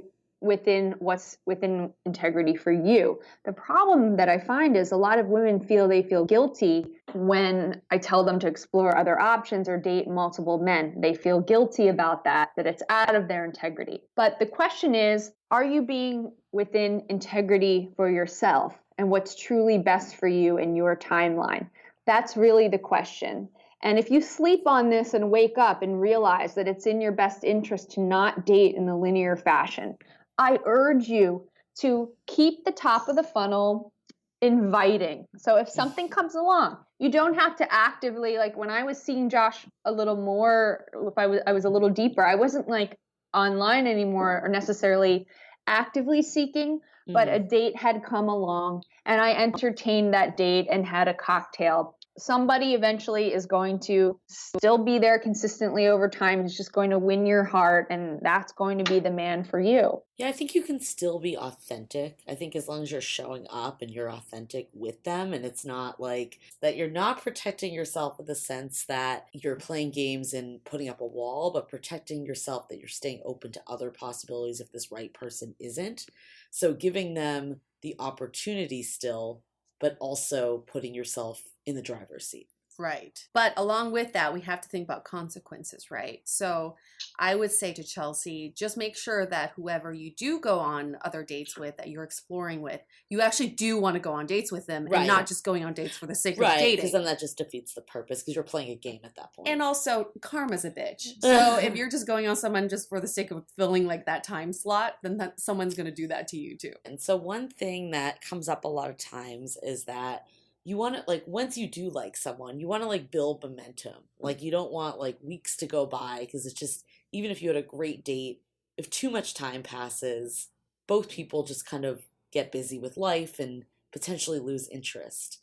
S4: within what's within integrity for you. The problem that I find is a lot of women feel guilty when I tell them to explore other options or date multiple men. They feel guilty about that it's out of their integrity. But the question is, are you being within integrity for yourself and what's truly best for you in your timeline? That's really the question. And if you sleep on this and wake up and realize that it's in your best interest to not date in the linear fashion, I urge you to keep the top of the funnel inviting. So if something comes along, you don't have to actively, like when I was seeing Josh a little more, if I was a little deeper, I wasn't like online anymore or necessarily actively seeking, but a date had come along and I entertained that date and had a cocktail. somebody eventually is going to still be there consistently over time. He's just going to win your heart, and that's going to be the man for you.
S1: Yeah, I think you can still be authentic. I think as long as you're showing up and you're authentic with them, and it's not like that you're not protecting yourself in the sense that you're playing games and putting up a wall, but protecting yourself that you're staying open to other possibilities if this right person isn't. So giving them the opportunity still, but also putting yourself in the driver's seat.
S5: Right. But along with that, we have to think about consequences, right? So I would say to Chelsea, just make sure that whoever you do go on other dates with, that you're exploring with, you actually do want to go on dates with them and not just going on dates for the sake of dating.
S1: Because then that just defeats the purpose because you're playing a game at that point.
S5: And also, karma's a bitch. So if you're just going on someone just for the sake of filling like that time slot, then someone's going to do that to you too.
S1: And so one thing that comes up a lot of times is that you want to, like, once you do like someone, you want to, like, build momentum. Like, you don't want, like, weeks to go by because it's just, even if you had a great date, if too much time passes, both people just kind of get busy with life and potentially lose interest.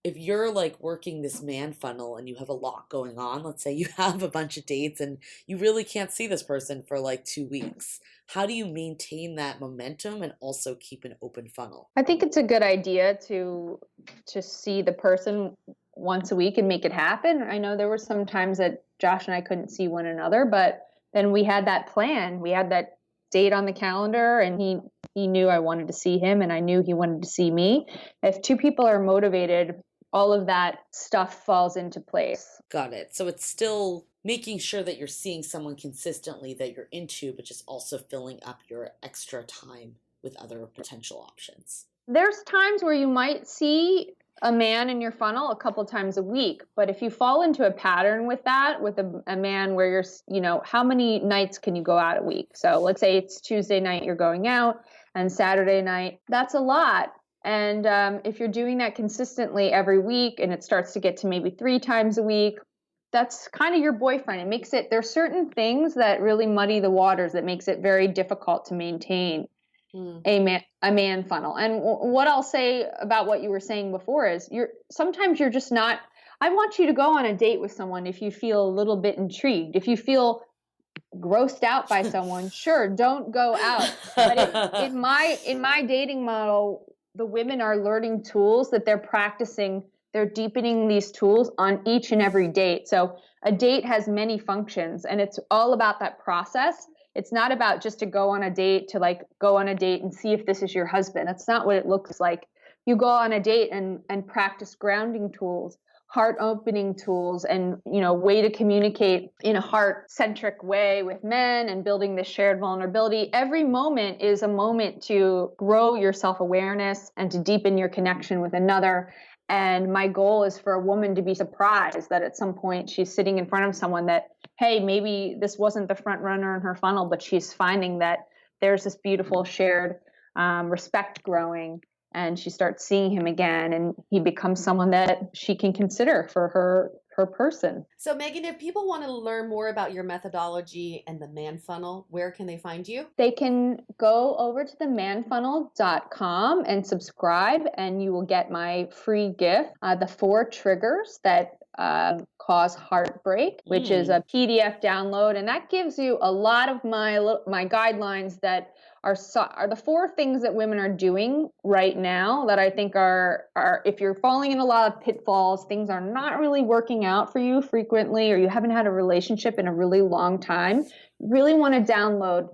S1: If you're, like, working this man funnel and you have a lot going on, let's say you have a bunch of dates and you really can't see this person for, like, 2 weeks, how do you maintain that momentum and also keep an open funnel?
S4: I think it's a good idea to see the person once a week and make it happen. I know there were some times that Josh and I couldn't see one another, but then we had that plan. We had that date on the calendar, and he knew I wanted to see him and I knew he wanted to see me. If two people are motivated, all of that stuff falls into place.
S1: Got it. So it's still making sure that you're seeing someone consistently that you're into, but just also filling up your extra time with other potential options.
S4: There's times where you might see a man in your funnel a couple times a week, but if you fall into a pattern with that, with a man where you're, how many nights can you go out a week? So let's say it's Tuesday night you're going out and Saturday night, that's a lot. And if you're doing that consistently every week and it starts to get to maybe 3 times a week, that's kind of your boyfriend. It makes it, there's certain things that really muddy the waters that makes it very difficult to maintain a man funnel. And what I'll say about what you were saying before is sometimes you're just not, I want you to go on a date with someone if you feel a little bit intrigued. If you feel grossed out by someone, sure, don't go out. But in my dating model, the women are learning tools that they're practicing. They're deepening these tools on each and every date. So a date has many functions, and it's all about that process. It's not about just to go on a date and see if this is your husband. That's not what it looks like. You go on a date and practice grounding tools, heart opening tools, and way to communicate in a heart centric way with men and building this shared vulnerability. Every moment is a moment to grow your self-awareness and to deepen your connection with another. And my goal is for a woman to be surprised that at some point she's sitting in front of someone that, hey, maybe this wasn't the front runner in her funnel, but she's finding that there's this beautiful shared respect growing. And she starts seeing him again, and he becomes someone that she can consider for her person.
S5: So Megan, if people want to learn more about your methodology and the Man Funnel, where can they find you?
S4: They can go over to themanfunnel.com and subscribe, and you will get my free gift, the 4 triggers that cause heartbreak, which is a PDF download. And that gives you a lot of my guidelines that are the 4 things that women are doing right now that I think are if you're falling in a lot of pitfalls, things are not really working out for you frequently, or you haven't had a relationship in a really long time, you really want to download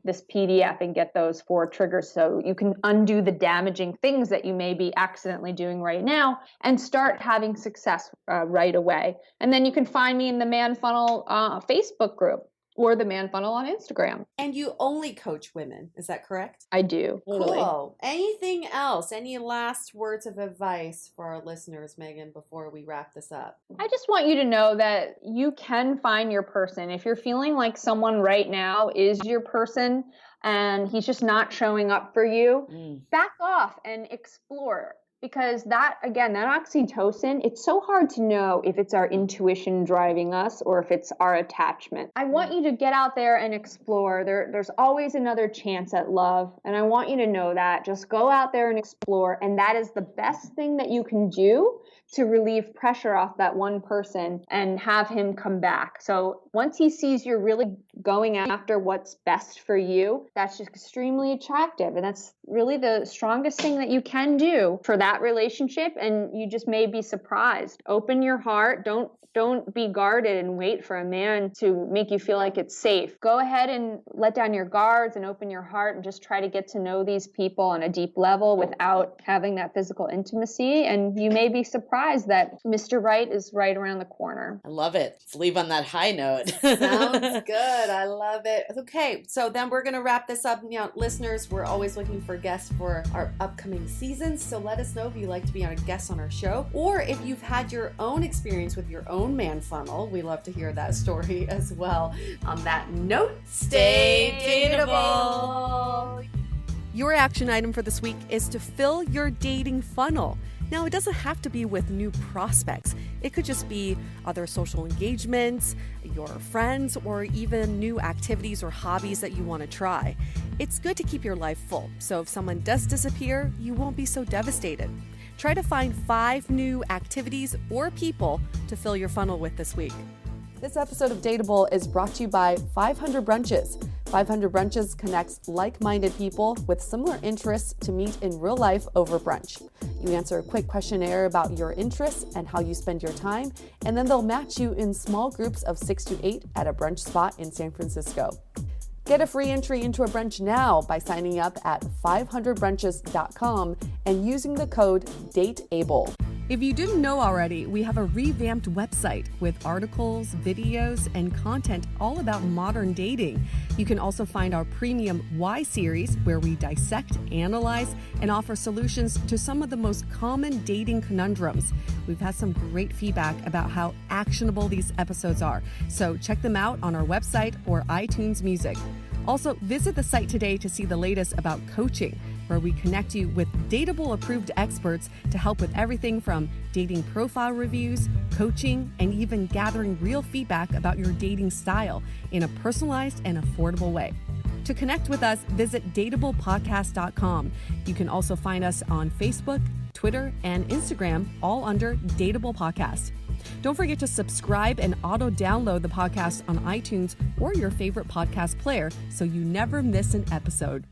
S4: this PDF and get those 4 triggers so you can undo the damaging things that you may be accidentally doing right now and start having success right away. And then you can find me in the Man Funnel Facebook group or the Man Funnel on Instagram.
S5: And you only coach women, is that correct?
S4: I do. Totally.
S5: Cool. Anything else? Any last words of advice for our listeners, Megan, before we wrap this up?
S4: I just want you to know that you can find your person. If you're feeling like someone right now is your person and he's just not showing up for you, back off and explore. Because that oxytocin, it's so hard to know if it's our intuition driving us or if it's our attachment. I want you to get out there and explore. There's always another chance at love. And I want you to know that. Just go out there and explore. And that is the best thing that you can do to relieve pressure off that one person and have him come back. So once he sees you're really going after what's best for you, that's just extremely attractive. And that's really the strongest thing that you can do for that relationship. And you just may be surprised. Open your heart. Don't be guarded and wait for a man to make you feel like it's safe. Go ahead and let down your guards and open your heart and just try to get to know these people on a deep level without having that physical intimacy. And you may be surprised that Mr. Right is right around the corner.
S1: I love it. Let's leave on that high note.
S5: Sounds good. I love it. Okay, so then we're going to wrap this up. Listeners, we're always looking for guests for our upcoming seasons. So let us know if you'd like to be a guest on our show, or if you've had your own experience with your own Manfunnel. We love to hear that story as well. On that note, stay dateable.
S3: Your action item for this week is to fill your dating funnel. Now, it doesn't have to be with new prospects. It could just be other social engagements, your friends, or even new activities or hobbies that you want to try. It's good to keep your life full, so if someone does disappear, you won't be so devastated. Try to find 5 new activities or people to fill your funnel with this week.
S6: This episode of Dateable is brought to you by 500 Brunches. 500 Brunches connects like-minded people with similar interests to meet in real life over brunch. You answer a quick questionnaire about your interests and how you spend your time, and then they'll match you in small groups of 6 to 8 at a brunch spot in San Francisco. Get a free entry into a brunch now by signing up at 500brunches.com and using the code DATEABLE.
S3: If you didn't know already, we have a revamped website with articles, videos, and content all about modern dating. You can also find our premium Why series, where we dissect, analyze, and offer solutions to some of the most common dating conundrums. We've had some great feedback about how actionable these episodes are, so check them out on our website or iTunes Music. Also, visit the site today to see the latest about coaching, where we connect you with Dateable approved experts to help with everything from dating profile reviews, coaching, and even gathering real feedback about your dating style in a personalized and affordable way. To connect with us, visit dateablepodcast.com. You can also find us on Facebook, Twitter, and Instagram, all under Dateable Podcast. Don't forget to subscribe and auto-download the podcast on iTunes or your favorite podcast player so you never miss an episode.